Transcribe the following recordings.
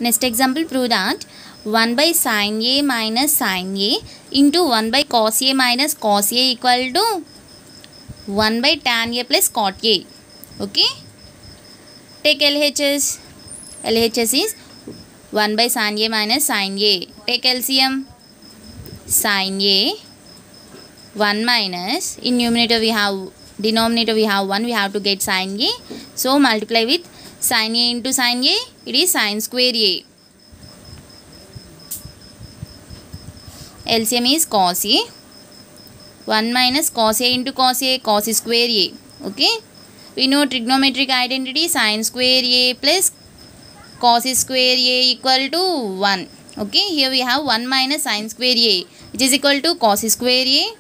Next example, prove that 1 by sin A minus sin A into 1 by cos A minus cos A equal to 1 by tan A plus cot A. Okay. Take LHS. LHS is 1 by sin A minus sin A. Take LCM. Sin A 1 minus, in numerator we have, denominator we have 1, we have to get sin A. So multiply with sin A into sin A, it is sin square A. LCM is cos A. 1 minus cos A into cos A, cos square A. Okay. We know trigonometric identity, sin square A plus cos square A equal to 1. Okay. Here we have 1 minus sin square A, which is equal to cos square A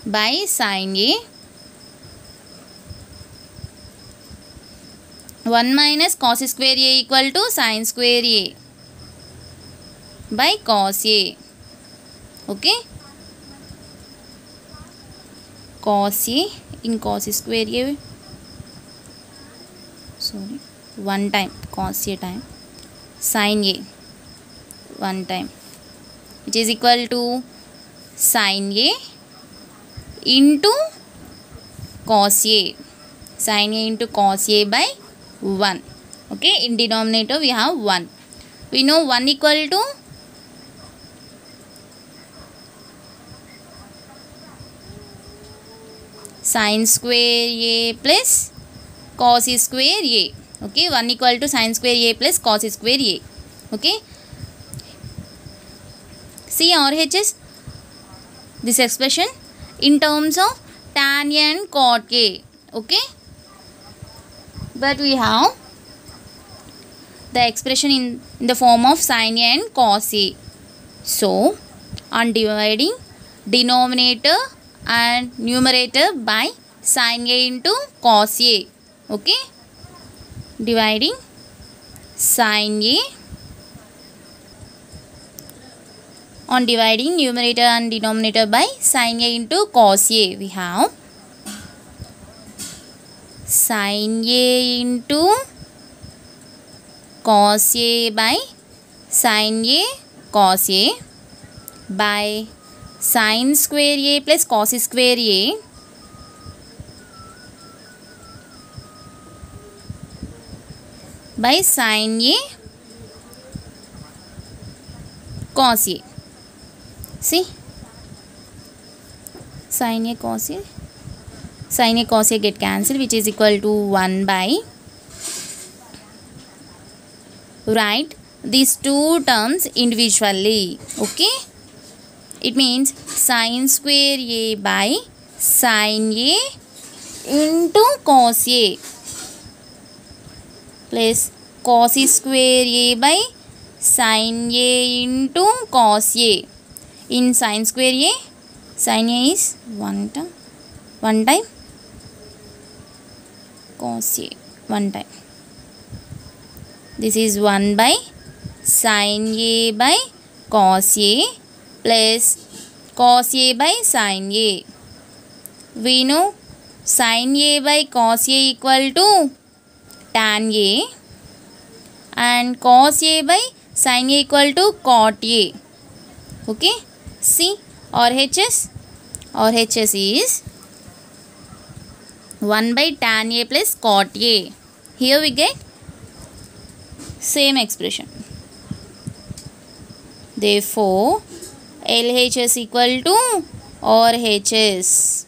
by sin A. 1 minus cos square A equal to sin square A by cos A. Okay. Cos A in cos square A. Sorry. 1 time cos A time sin A 1 time, which is equal to sin A into cos A. Sin A into cos A by 1. Okay. In denominator we have 1. We know 1 equal to sin square A plus cos square A. Okay. 1 equal to sin square A plus cos square A. Okay. See RHS, this expression in terms of tan A and cot A. Okay. But we have the expression in the form of sin A and cos A. So, on dividing denominator and numerator by sin A into cos A. Okay. Dividing sin A, on dividing numerator and denominator by sin A into cos A, we have sin A into cos A by sin A cos A by sin square A plus cos square A by sin A cos A. See, sin A cos A, sin A cos A get cancelled, which is equal to 1 by, write these two terms individually. Okay. It means sin square A by sin A into cos A plus cos square A by sin A into cos A. In sin square A, sin A is 1 time, cos A 1 time. This is 1 by sin A by cos A plus cos A by sin A. We know sin A by cos A equal to tan A and cos A by sin A equal to cot A. Okay. See RHS. RHS is 1 by tan A plus cot A. Here we get same expression. Therefore, LHS equal to RHS.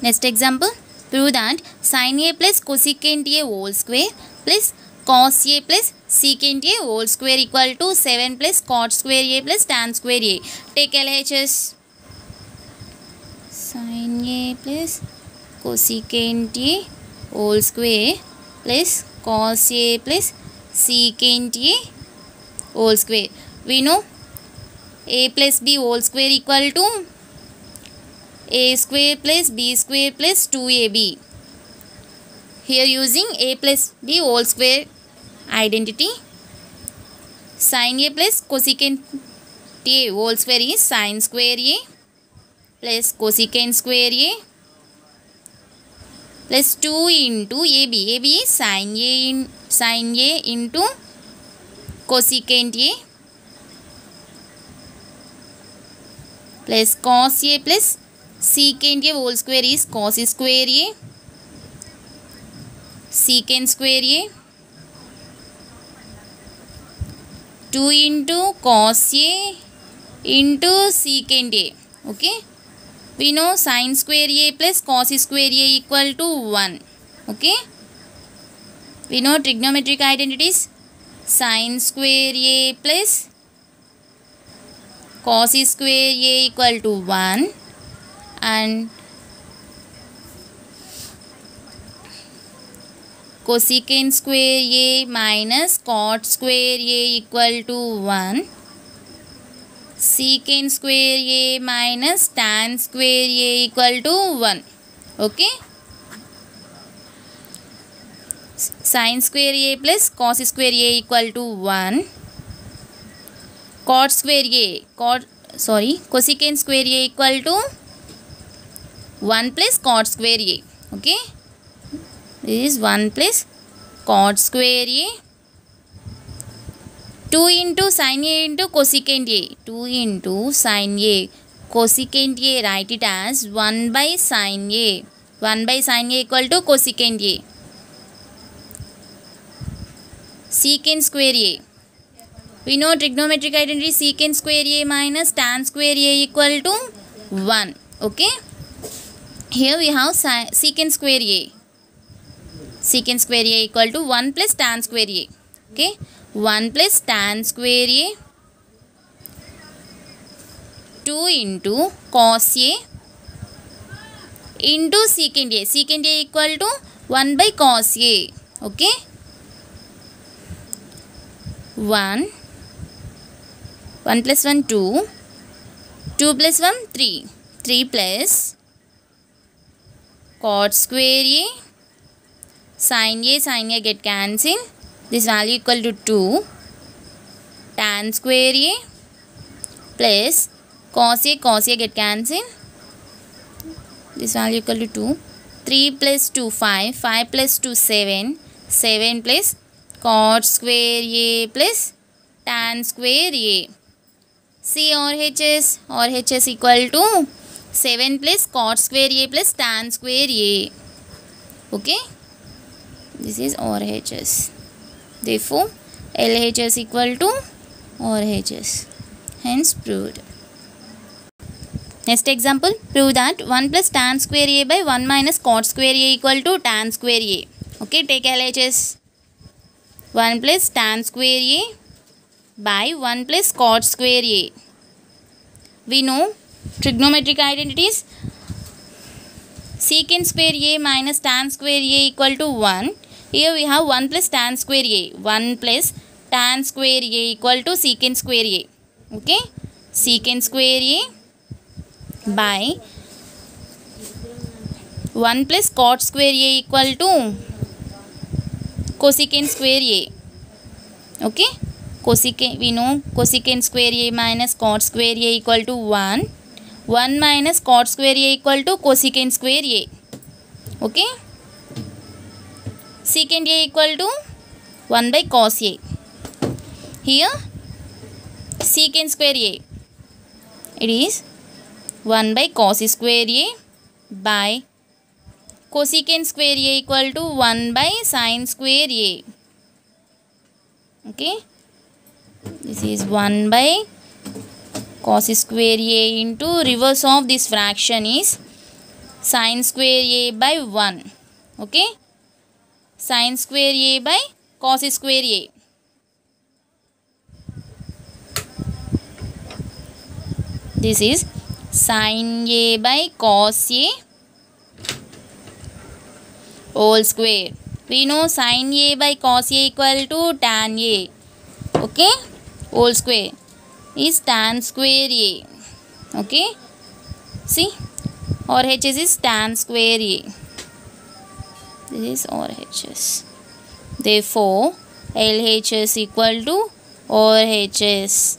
Next example, prove that sin A plus cosecant A whole square plus cos A plus secant A whole square equal to 7 plus cot square A plus tan square A. Take LHS. Sin A plus cosecant A whole square plus cos A plus secant A whole square. We know A plus B whole square equal to A square plus B square plus 2AB. Here using a plus b whole square identity, sin a plus cosecant a whole square is sin square a plus cosecant square a plus 2 into ab. ab is sin a into cosecant a plus cos a plus secant a whole square is cos square a secant square a 2 into cos a into secant a. Okay, we know sin square a plus cos square a equal to 1. Okay, we know trigonometric identities, sin square a plus cos square a equal to 1 and cosecant square a minus cot square a equal to 1, secant square a minus tan square a equal to 1. Okay, sin square a plus cos square a equal to 1, cosecant square a equal to 1 plus cot square a. Okay, this is 1 plus cot square a. 2 into sin a into cosecant a. 2 into sin a cosecant a, write it as 1 by sin a. 1 by sin a equal to cosecant a. Secant square a. We know trigonometric identity, secant square a minus tan square a equal to 1. Okay, here we have secant square a. Secant square a equal to 1 plus tan square a. Okay, 1 plus tan square a 2 into cos a into secant a. Secant a equal to 1 by cos a. Okay, 1 plus 1 2, 2 plus 1 3, 3 plus cot square a, sin a get cancelled, this value equal to 2, tan square a plus cos a get cancelled, this value equal to 2, 3 plus 2 5, 5 plus 2 7, 7 plus cot square a plus tan square a. See RHS equal to 7 plus cot square a plus tan square a. Okay, this is RHS. Therefore, LHS equal to RHS. Hence proved. Next example, prove that 1 plus tan square a by 1 minus cot square a equal to tan square a. Okay, take LHS. 1 plus tan square a by 1 plus cot square a. We know trigonometric identities, secant square a minus tan square a equal to 1. Here we have 1 plus tan square a. 1 plus tan square a equal to secant square a. Okay, secant square a by 1 plus cot square a equal to cosecant square a. Okay, we know cosecant square a minus cot square a equal to 1. 1 minus cot square a equal to cosecant square a. Okay, secant a equal to 1 by cos a. Here secant square a, it is 1 by cos square a by cosecant square a equal to 1 by sin square a. Okay, this is 1 by cos square a into reverse of this fraction is sin square a by 1. Okay, sin square a by cos square a. This is sin a by cos a whole square. We know sin a by cos a equal to tan a. Okay, whole square is tan square a. Okay, see, RHS is tan square a. This is RHS. Therefore, LHS equal to RHS.